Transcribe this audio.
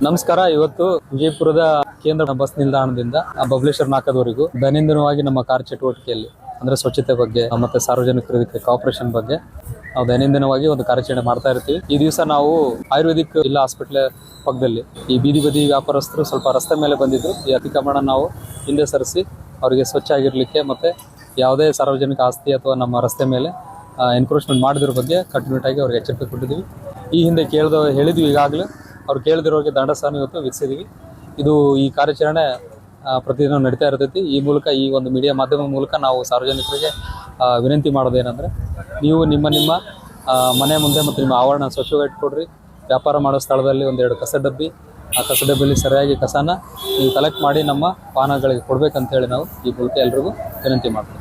ನಮಸ್ಕಾರ. ಇವತ್ತು ವಿಜಯಪುರದ ಕೇಂದ್ರ ಬಸ್ ನಿಲ್ದಾಣದಿಂದ ಬಬಲೇಶ್ವರ ನಾಕದವರೆಗೂ ದೈನಂದಿನವಾಗಿ ನಮ್ಮ ಕಾರ್ಯ ಚಟುವಟಿಕೆಯಲ್ಲಿ ಅಂದ್ರೆ ಸ್ವಚ್ಛತೆ ಬಗ್ಗೆ ಮತ್ತೆ ಸಾರ್ವಜನಿಕರಿಗೆ ಕಾಪರೇಷನ್ ಬಗ್ಗೆ ನಾವು ದೈನಂದಿನವಾಗಿ ಒಂದು ಕಾರ್ಯಾಚರಣೆ ಮಾಡ್ತಾ ಇರ್ತೀವಿ. ಈ ದಿವಸ ನಾವು ಆಯುರ್ವೇದಿಕ್ ಜಿಲ್ಲಾ ಹಾಸ್ಪಿಟಲ್ ಪಕ್ಕದಲ್ಲಿ ಈ ಬೀದಿ ಬದಿ ವ್ಯಾಪಾರಸ್ಥರು ಸ್ವಲ್ಪ ರಸ್ತೆ ಮೇಲೆ ಬಂದಿದ್ರು. ಈ ಅತಿಕ್ರಮಣ ನಾವು ಹಿಂದೆ ಸರಿಸಿ ಅವರಿಗೆ ಸ್ವಚ್ಛ ಆಗಿರ್ಲಿಕ್ಕೆ ಮತ್ತೆ ಯಾವುದೇ ಸಾರ್ವಜನಿಕ ಆಸ್ತಿ ಅಥವಾ ನಮ್ಮ ರಸ್ತೆ ಮೇಲೆ ಎನ್ಕ್ರೋಚ್ಮೆಂಟ್ ಮಾಡಿದ್ರ ಬಗ್ಗೆ ಕಟ್ಟುನಿಟ್ಟಾಗಿ ಅವ್ರಿಗೆ ಎಚ್ಚರಿಕೆ ಕೊಟ್ಟಿದ್ದೀವಿ. ಈ ಹಿಂದೆ ಹೇಳಿದ್ವಿ, ಈಗಾಗಲೇ ಅವ್ರು ಕೇಳಿದಿರೋರಿಗೆ ದಂಡ ಸಹ ಇವತ್ತು ವಿಧಿಸಿದ್ದೀವಿ. ಇದು ಈ ಕಾರ್ಯಾಚರಣೆ ಪ್ರತಿದಿನ ನಡೀತಾ ಇರ್ತೈತಿ. ಈ ಮೂಲಕ ಈ ಒಂದು ಮೀಡಿಯಾ ಮಾಧ್ಯಮ ಮೂಲಕ ನಾವು ಸಾರ್ವಜನಿಕರಿಗೆ ವಿನಂತಿ ಮಾಡೋದೇನೆಂದರೆ, ನೀವು ನಿಮ್ಮ ಮನೆ ಮುಂದೆ ಮತ್ತು ನಿಮ್ಮ ಆವರಣ ಸ್ವಚ್ಛವಾಗಿಟ್ಕೊಡ್ರಿ. ವ್ಯಾಪಾರ ಮಾಡೋ ಸ್ಥಳದಲ್ಲಿ ಒಂದೆರಡು ಕಸ ಡಬ್ಬಿ, ಆ ಕಸ ಡಬ್ಬಿಯಲ್ಲಿ ಸರಿಯಾಗಿ ಕಸನ ನೀವು ಕಲೆಕ್ಟ್ ಮಾಡಿ ನಮ್ಮ ವಾಹನಗಳಿಗೆ ಕೊಡ್ಬೇಕಂತೇಳಿ ನಾವು ಈ ಮೂಲಕ ಎಲ್ರಿಗೂ ವಿನಂತಿ ಮಾಡ್ತೀವಿ.